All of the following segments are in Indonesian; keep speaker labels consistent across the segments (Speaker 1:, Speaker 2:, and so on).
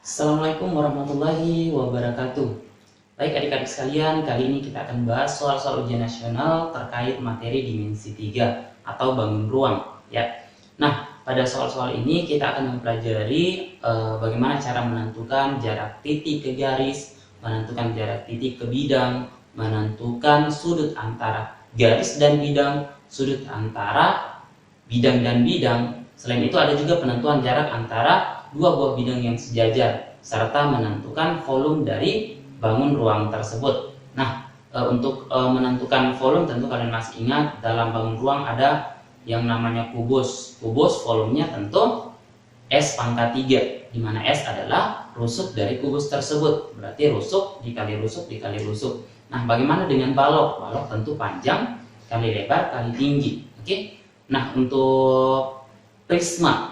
Speaker 1: Assalamualaikum warahmatullahi wabarakatuh. Baik adik-adik sekalian, kali ini kita akan bahas soal-soal ujian nasional terkait materi dimensi 3 atau bangun ruang ya. Nah, pada soal-soal ini kita akan mempelajari bagaimana cara menentukan jarak titik ke garis, menentukan jarak titik ke bidang, menentukan sudut antara garis dan bidang, sudut antara bidang dan bidang. Selain itu ada juga penentuan jarak antara dua buah bidang yang sejajar, serta menentukan volume dari bangun ruang tersebut. Nah, untuk menentukan volume tentu kalian masih ingat dalam bangun ruang ada yang namanya kubus. Kubus volumenya tentu S pangkat 3, di mana S adalah rusuk dari kubus tersebut. Berarti rusuk dikali rusuk dikali rusuk. Nah, bagaimana dengan balok? Balok tentu panjang kali lebar kali tinggi. Oke. Nah, untuk prisma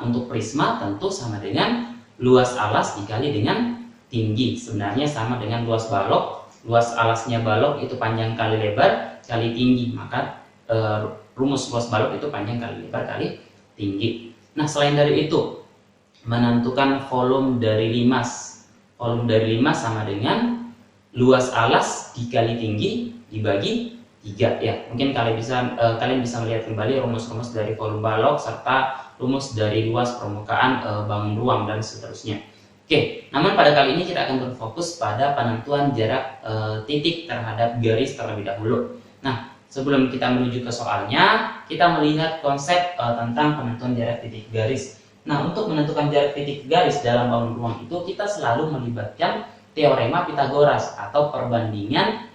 Speaker 1: tentu sama dengan luas alas dikali dengan tinggi. Sebenarnya sama dengan luas balok. Luas alasnya balok itu panjang kali lebar kali tinggi. Maka rumus luas balok itu panjang kali lebar kali tinggi. Nah, selain dari itu, menentukan volume dari limas. Volume dari limas sama dengan luas alas dikali tinggi dibagi 3 ya. Mungkin kalian bisa melihat kembali rumus-rumus dari volume balok serta rumus dari luas permukaan bangun ruang dan seterusnya. Oke, namun pada kali ini kita akan berfokus pada penentuan jarak titik terhadap garis terlebih dahulu. Nah, sebelum kita menuju ke soalnya, kita melihat konsep tentang penentuan jarak titik garis. Nah, untuk menentukan jarak titik garis dalam bangun ruang itu kita selalu melibatkan teorema Pitagoras atau perbandingan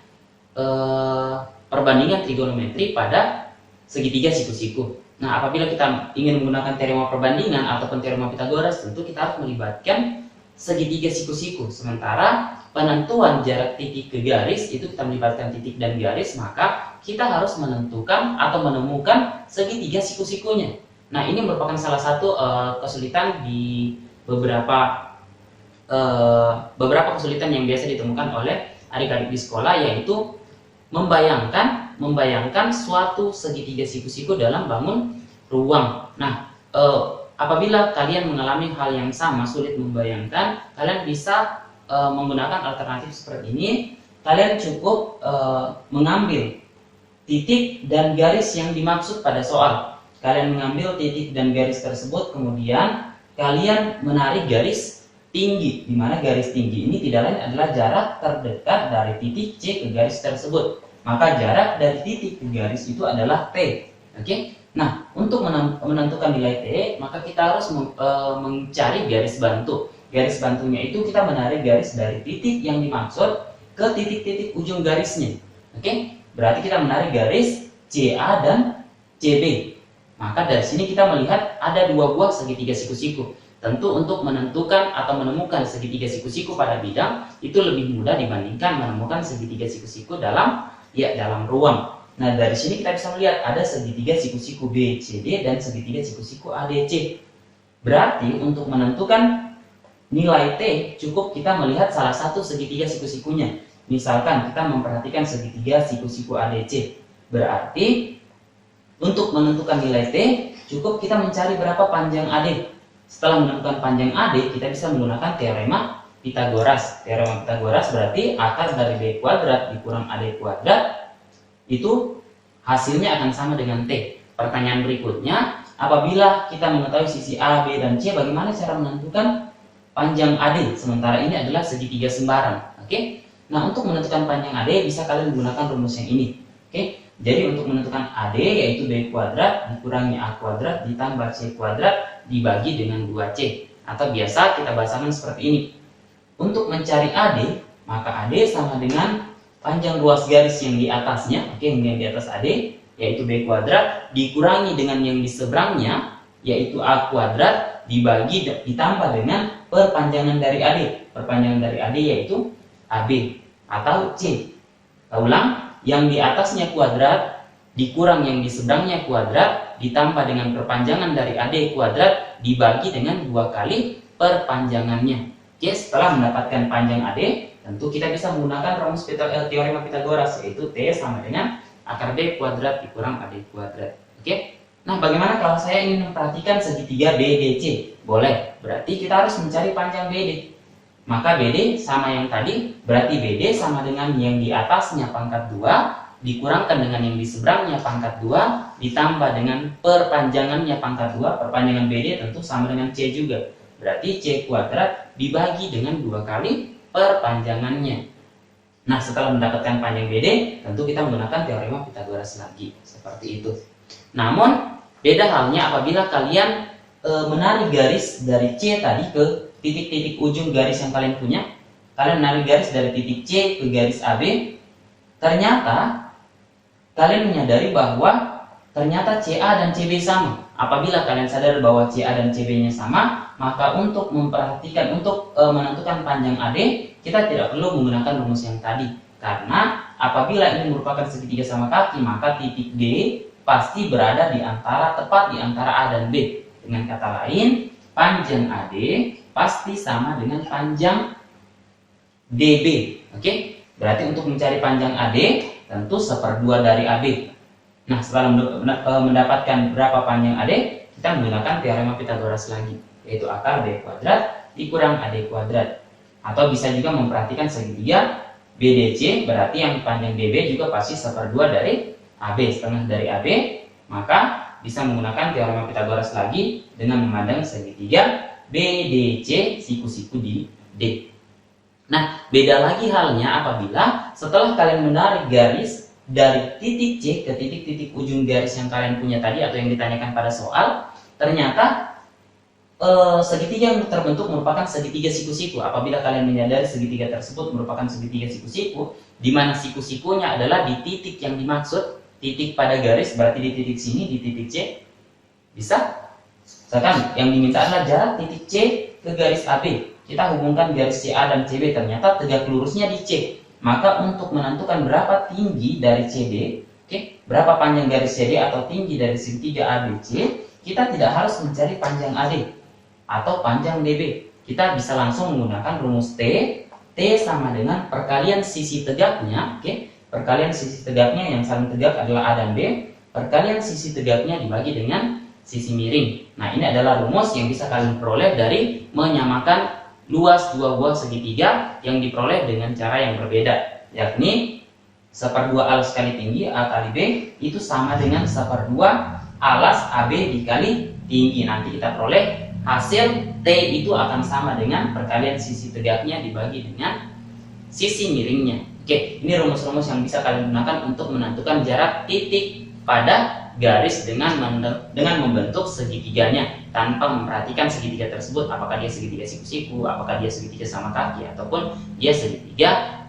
Speaker 1: trigonometri pada segitiga siku-siku. Nah, apabila kita ingin menggunakan teorema perbandingan ataupun teorema Pitagoras, tentu kita harus melibatkan segitiga siku-siku. Sementara penentuan jarak titik ke garis itu kita melibatkan titik dan garis, maka kita harus menentukan atau menemukan segitiga siku-sikunya. Nah, ini merupakan salah satu kesulitan di beberapa kesulitan yang biasa ditemukan oleh adik-adik di sekolah, yaitu membayangkan suatu segitiga siku-siku dalam bangun ruang. Nah, apabila kalian mengalami hal yang sama, sulit membayangkan, kalian bisa menggunakan alternatif seperti ini. Kalian cukup mengambil titik dan garis yang dimaksud pada soal. Kalian mengambil titik dan garis tersebut, kemudian kalian menarik garis tinggi, di mana garis tinggi ini tidak lain adalah jarak terdekat dari titik C ke garis tersebut. Maka jarak dari titik ke garis itu adalah T. Oke? Nah, untuk menentukan nilai T, maka kita harus mencari garis bantu. Garis bantunya itu kita menarik garis dari titik yang dimaksud ke titik-titik ujung garisnya. Oke? Berarti kita menarik garis CA dan CB. Maka dari sini kita melihat ada dua buah segitiga siku-siku. Tentu untuk menentukan atau menemukan segitiga siku-siku pada bidang itu lebih mudah dibandingkan menemukan segitiga siku-siku dalam ruang. Nah, dari sini kita bisa melihat ada segitiga siku-siku BCD dan segitiga siku-siku ADC. Berarti untuk menentukan nilai T cukup kita melihat salah satu segitiga siku-sikunya. Misalkan kita memperhatikan segitiga siku-siku ADC. Berarti untuk menentukan nilai T cukup kita mencari berapa panjang AD. Setelah menentukan panjang AD, kita bisa menggunakan teorema Pitagoras. Teorema Pitagoras berarti akar dari B kuadrat dikurang AD kuadrat itu hasilnya akan sama dengan T. Pertanyaan berikutnya, apabila kita mengetahui sisi A, B, dan C, bagaimana cara menentukan panjang AD? Sementara ini adalah segitiga sembaran. Oke? Nah, untuk menentukan panjang AD bisa kalian menggunakan rumus yang ini. Oke? Jadi untuk menentukan AD yaitu B kuadrat dikurangi A kuadrat ditambah C kuadrat dibagi dengan 2C. Atau biasa kita bahasakan seperti ini. Untuk mencari AD, maka AD sama dengan panjang luas garis yang di atasnya, yang di atas AD, yaitu B kuadrat, dikurangi dengan yang di seberangnya, yaitu A kuadrat, ditambah dengan perpanjangan dari AD. Perpanjangan dari AD yaitu AB atau C. Kita ulang, yang di atasnya kuadrat, dikurang yang di seberangnya kuadrat, ditambah dengan perpanjangan dari AD kuadrat, dibagi dengan 2 kali perpanjangannya. Oke, setelah mendapatkan panjang AD, tentu kita bisa menggunakan rumus teorema Pitagoras, yaitu T sama dengan akar B kuadrat dikurang AD kuadrat. Oke? Nah, bagaimana kalau saya ingin memperhatikan segitiga BDC? Boleh, berarti kita harus mencari panjang BD. maka BD sama yang tadi, berarti BD sama dengan yang di atasnya pangkat 2 dikurangkan dengan yang di seberangnya pangkat 2 ditambah dengan perpanjangannya pangkat 2. Perpanjangan BD tentu sama dengan C juga, berarti C kuadrat dibagi dengan 2 kali perpanjangannya. Nah, setelah mendapatkan panjang BD, tentu kita menggunakan teorema Pythagoras lagi, seperti itu. Namun beda halnya apabila kalian menarik garis dari C tadi ke titik-titik ujung garis yang kalian punya. Kalian menarik garis dari titik C ke garis AB. Ternyata kalian menyadari bahwa ternyata CA dan CB sama. Apabila kalian sadar bahwa CA dan CB-nya sama, maka untuk menentukan panjang AD, kita tidak perlu menggunakan rumus yang tadi. Karena apabila ini merupakan segitiga sama kaki, maka titik D pasti berada tepat di antara A dan B. Dengan kata lain, panjang AD pasti sama dengan panjang DB. Oke? Berarti untuk mencari panjang AD, tentu 1/2 dari AB. Nah, setelah mendapatkan berapa panjang AD, kita menggunakan teorema Pythagoras lagi, yaitu akar B kuadrat dikurang AD kuadrat. Atau bisa juga memperhatikan segitiga BDC, berarti yang panjang DB juga pasti 1/2 dari AB, setengah dari AB. Maka bisa menggunakan teorema Pythagoras lagi dengan memandang segitiga BDC siku-siku di D. Nah, beda lagi halnya apabila setelah kalian menarik garis dari titik C ke titik-titik ujung garis yang kalian punya tadi atau yang ditanyakan pada soal, ternyata segitiga yang terbentuk merupakan segitiga siku-siku. Apabila kalian menyadari segitiga tersebut merupakan segitiga siku-siku, di mana siku-sikunya adalah di titik yang dimaksud, titik pada garis, berarti di titik sini, di titik C. Bisa? Misalkan yang diminta adalah jarak titik C ke garis AB. Kita hubungkan garis CA dan CB, ternyata tegak lurusnya di C. Maka untuk menentukan berapa tinggi dari CD, berapa panjang garis CD atau tinggi dari segitiga ABC, kita tidak harus mencari panjang AD atau panjang DB. Kita bisa langsung menggunakan rumus T. T sama dengan perkalian sisi tegaknya, perkalian sisi tegaknya yang saling tegak adalah A dan B, perkalian sisi tegaknya dibagi dengan sisi miring. Nah, ini adalah rumus yang bisa kalian peroleh dari menyamakan luas dua buah segitiga yang diperoleh dengan cara yang berbeda, yakni 1/2 alas kali tinggi A kali B itu sama dengan 1/2 alas AB dikali tinggi. Nanti kita peroleh hasil T itu akan sama dengan perkalian sisi tegaknya dibagi dengan sisi miringnya. Oke, ini rumus-rumus yang bisa kalian gunakan untuk menentukan jarak titik pada garis dengan membentuk segitiganya tanpa memperhatikan segitiga tersebut apakah dia segitiga siku-siku, apakah dia segitiga sama kaki, ataupun dia segitiga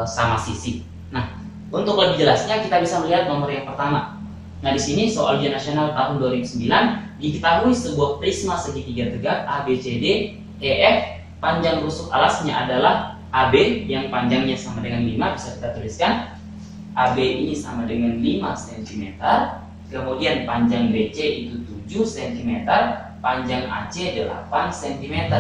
Speaker 1: sama sisi. Nah, untuk lebih jelasnya kita bisa melihat nomor yang pertama. Nah, di sini soal ujian nasional tahun 2009 diketahui sebuah prisma segitiga tegak ABCD EF, panjang rusuk alasnya adalah AB yang panjangnya sama dengan 5, bisa kita tuliskan AB ini sama dengan 5 cm, kemudian panjang BC itu 7 cm, panjang AC 8 cm.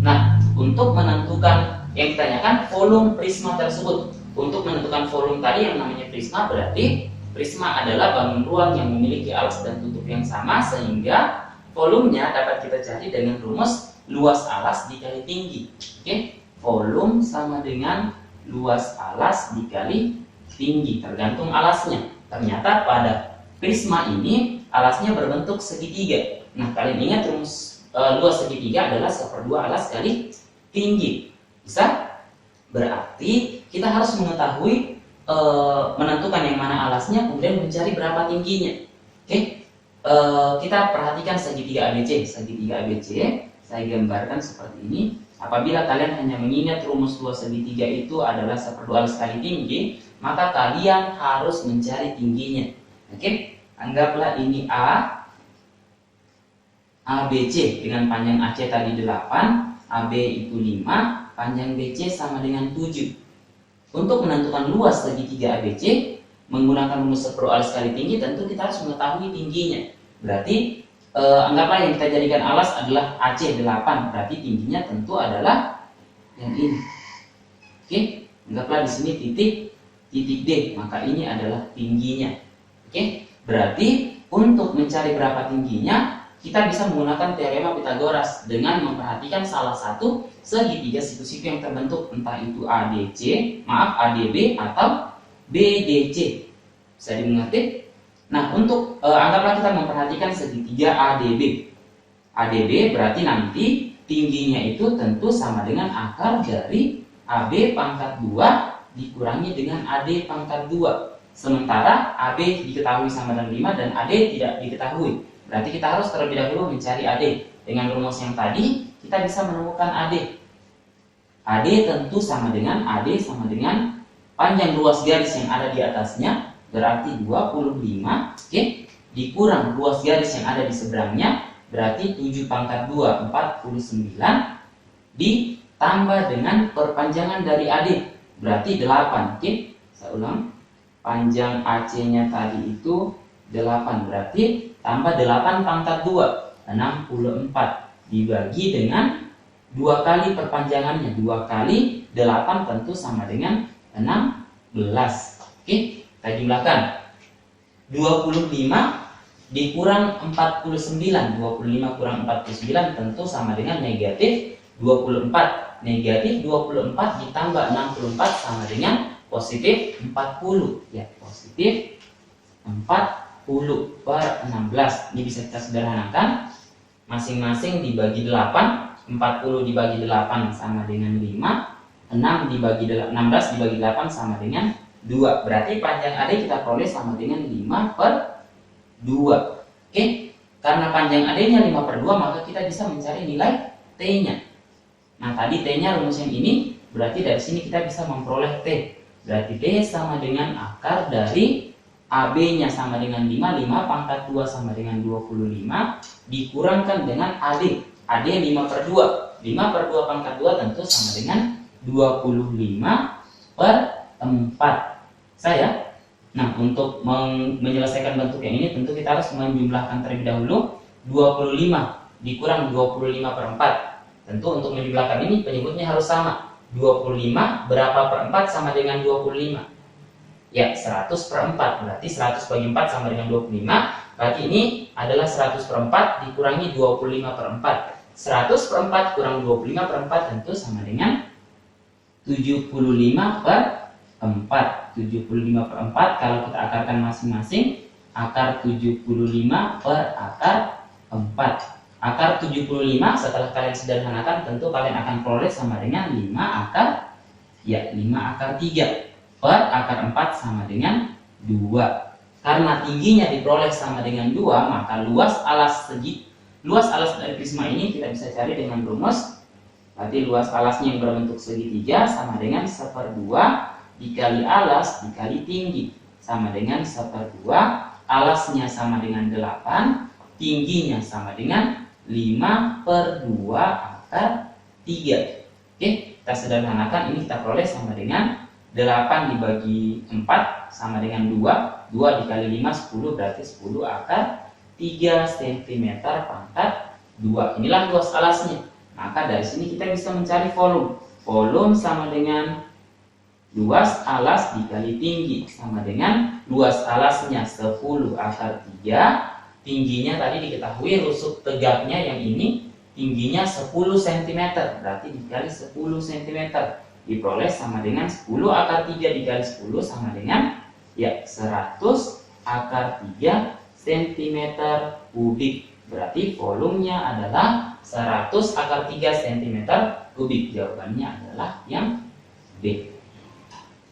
Speaker 1: Nah, untuk menentukan yang ditanyakan volume prisma tersebut. Untuk menentukan volume tadi yang namanya prisma, berarti prisma adalah bangun ruang yang memiliki alas dan tutup yang sama, sehingga volumenya dapat kita cari dengan rumus luas alas dikali tinggi. Volume sama dengan luas alas dikali tinggi, tergantung alasnya. Ternyata pada prisma ini alasnya berbentuk segitiga. Nah, kalian ingat rumus luas segitiga adalah 1/2 alas kali tinggi. Bisa? Berarti kita harus mengetahui menentukan yang mana alasnya, kemudian mencari berapa tingginya. Kita perhatikan segitiga ABC. Segitiga ABC saya gambarkan seperti ini. Apabila kalian hanya mengingat rumus luas segitiga itu adalah 1/2 alas kali tinggi, maka kalian harus mencari tingginya. Anggaplah ini A, ABC dengan panjang AC tadi 8, AB itu 5, panjang BC sama dengan 7. Untuk menentukan luas segitiga ABC menggunakan rumus 1/2 alas kali tinggi, tentu kita harus mengetahui tingginya. Berarti anggaplah yang kita jadikan alas adalah AC 8, berarti tingginya tentu adalah yang ini. Anggaplah di sini titik D, maka ini adalah tingginya. Berarti untuk mencari berapa tingginya, kita bisa menggunakan teorema Pythagoras dengan memperhatikan salah satu segitiga siku-siku yang terbentuk, entah itu ADB atau BDC. Bisa dimengerti? Nah, untuk anggaplah kita memperhatikan segitiga ADB. ADB berarti nanti tingginya itu tentu sama dengan akar dari AB pangkat 2 dikurangi dengan AD pangkat 2. Sementara AB diketahui sama dengan 5 dan AD tidak diketahui. Berarti kita harus terlebih dahulu mencari AD. Dengan rumus yang tadi, kita bisa menemukan AD. AD tentu sama dengan AD sama dengan panjang luas garis yang ada di atasnya, berarti 25, oke, dikurang luas garis yang ada di seberangnya, berarti 7 pangkat 2, 49, ditambah dengan perpanjangan dari AD, berarti 8, oke. Saya ulang, panjang AC-nya tadi itu 8, berarti tambah 8 pangkat 2, 64, dibagi dengan 2 kali perpanjangannya, 2 kali 8 tentu sama dengan 16. Oke, kita jumlahkan. 25 dikurang 49, 25 kurang 49 tentu sama dengan negatif 24. Negatif 24 ditambah 64 sama dengan positif 40. Ya, positif 40 per 16. Ini bisa kita sederhanakan. Masing-masing dibagi 8. 40 dibagi 8 sama dengan 5. 16 dibagi 8 sama dengan 2. Berarti panjang AD kita peroleh sama dengan 5 per 2. Oke, karena panjang AD-nya 5 per 2, maka kita bisa mencari nilai T-nya. Nah, tadi T-nya rumus yang ini, berarti dari sini kita bisa memperoleh T. Berarti T sama dengan akar dari AB-nya sama dengan 5, 5 pangkat 2 sama dengan 25, dikurangkan dengan AD. AD 5 per 2. 5 per 2 pangkat 2 tentu sama dengan 25 per 4. Saya. Nah, untuk menyelesaikan bentuk yang ini tentu kita harus menjumlahkan terlebih dahulu. 25 dikurang 25 per 4. Tentu untuk menjumlahkan ini penyebutnya harus sama. 25 berapa per 4 sama dengan 25? Ya, 100 per 4. Berarti 100 bagi 4 sama dengan 25. Berarti ini adalah 100 per 4 dikurangi 25 per 4. 100 per 4 kurang 25 per 4 tentu sama dengan 75 per 4. 75 per 4 kalau kita akarkan masing-masing, akar 75 per akar 4. Akar 75 setelah kalian sederhanakan tentu kalian akan peroleh sama dengan 5 akar 3 per akar 4 sama dengan 2. Karena tingginya diperoleh sama dengan 2, maka luas alas dari prisma ini kita bisa cari dengan rumus. Berarti luas alasnya yang berbentuk segitiga sama dengan 1/2 dikali alas dikali tinggi sama dengan 1/2. Alasnya sama dengan 8, tingginya sama dengan 5 per 2 akar 3. Oke, kita sederhanakan, ini kita peroleh sama dengan 8 dibagi 4 sama dengan 2. 2 dikali 5 10, berarti 10 akar 3 cm pangkat 2. Inilah luas alasnya. Maka dari sini kita bisa mencari volume. Volume sama dengan luas alas dikali tinggi sama dengan luas alasnya 10 akar 3. Tingginya tadi diketahui rusuk tegaknya yang ini tingginya 10 cm, berarti dikali 10 cm diperoleh sama dengan 10 akar 3 dikali 10 sama dengan 100 akar 3 cm kubik. Berarti volumenya adalah 100 akar 3 cm kubik. Jawabannya adalah yang B.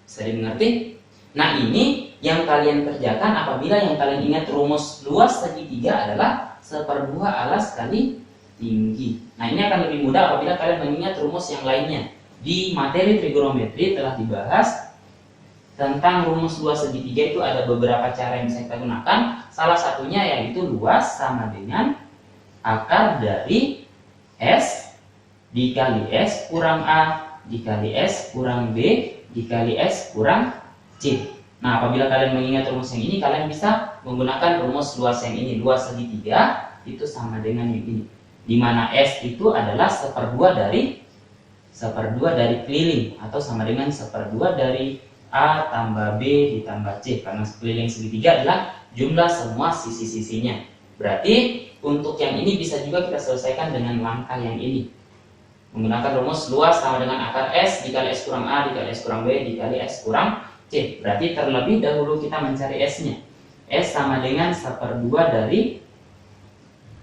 Speaker 1: Bisa dimengerti? Nah, ini yang kalian kerjakan apabila yang kalian ingat rumus luas segitiga adalah 1/2 alas kali tinggi. Nah, ini akan lebih mudah apabila kalian mengingat rumus yang lainnya. Di materi trigonometri telah dibahas tentang rumus luas segitiga. Itu ada beberapa cara yang bisa kita gunakan. Salah satunya yaitu luas sama dengan akar dari S dikali S kurang A dikali S kurang B dikali S kurang C. Nah, apabila kalian mengingat rumus yang ini, kalian bisa menggunakan rumus luas yang ini. Luas segitiga itu sama dengan yang ini, di mana S itu adalah 1/2 dari keliling, atau sama dengan 1/2 dari A tambah B ditambah C, karena keliling segitiga adalah jumlah semua sisi-sisinya. Berarti untuk yang ini bisa juga kita selesaikan dengan langkah yang ini. Menggunakan rumus luas sama dengan akar S dikali S kurang A dikali S kurang B dikali S kurang C. Berarti terlebih dahulu kita mencari S-nya. S sama dengan 1/2 dari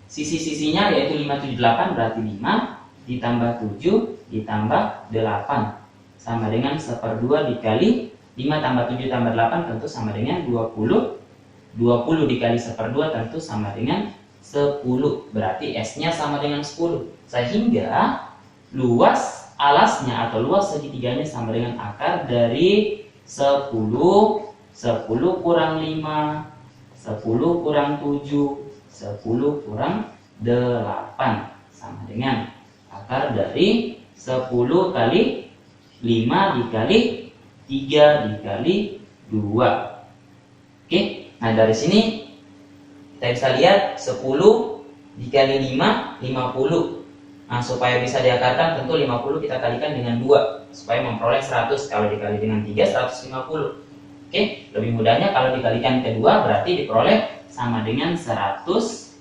Speaker 1: sisi-sisinya yaitu 5, 7, 8, berarti 5 ditambah 7 ditambah 8 sama dengan 1/2 dikali 5 tambah 7 tambah 8 tentu sama dengan 20. 20 dikali 1/2 tentu sama dengan 10. Berarti S-nya sama dengan 10. Sehingga luas alasnya atau luas segitiganya sama dengan akar dari 10 kurang 5 10 kurang 7 10 kurang 8 sama dengan akar dari 10 kali 5 dikali 3 dikali 2. Oke, nah dari sini kita bisa lihat 10 dikali 5 50. Nah, supaya bisa diakarkan tentu 50 kita kalikan dengan 2 supaya memperoleh 100. Kalau dikali dengan 3 150. Oke, lebih mudahnya kalau dikalikan kedua berarti diperoleh sama dengan 100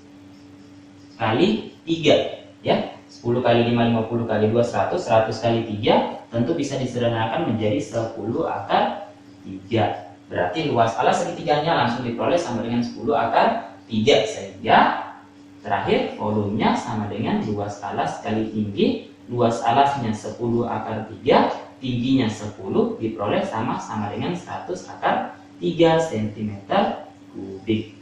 Speaker 1: kali 3 ya. 10 kali 5 50 kali 2 100. 100 kali 3 tentu bisa disederhanakan menjadi 10 akar 3. Berarti luas alas segitiganya langsung diperoleh sama dengan 10 akar 3, sehingga terakhir volumenya sama dengan luas alas kali tinggi. Luas alasnya 10 akar 3, tingginya 10, diperoleh sama dengan 100 akar 3 cm kubik.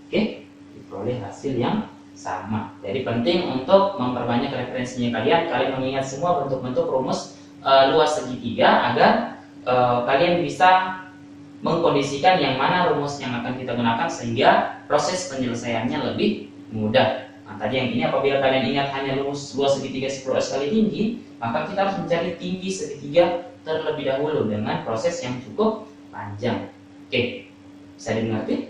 Speaker 1: Oke, diperoleh hasil yang sama. Jadi penting untuk memperbanyak referensinya kalian mengingat semua bentuk-bentuk rumus luas segitiga agar kalian bisa mengkondisikan yang mana rumus yang akan kita gunakan sehingga proses penyelesaiannya lebih mudah. Nah, tadi yang ini apabila kalian ingat hanya rumus luas segitiga 10S kali tinggi, maka kita harus mencari tinggi segitiga terlebih dahulu dengan proses yang cukup panjang. Oke, bisa dimengerti?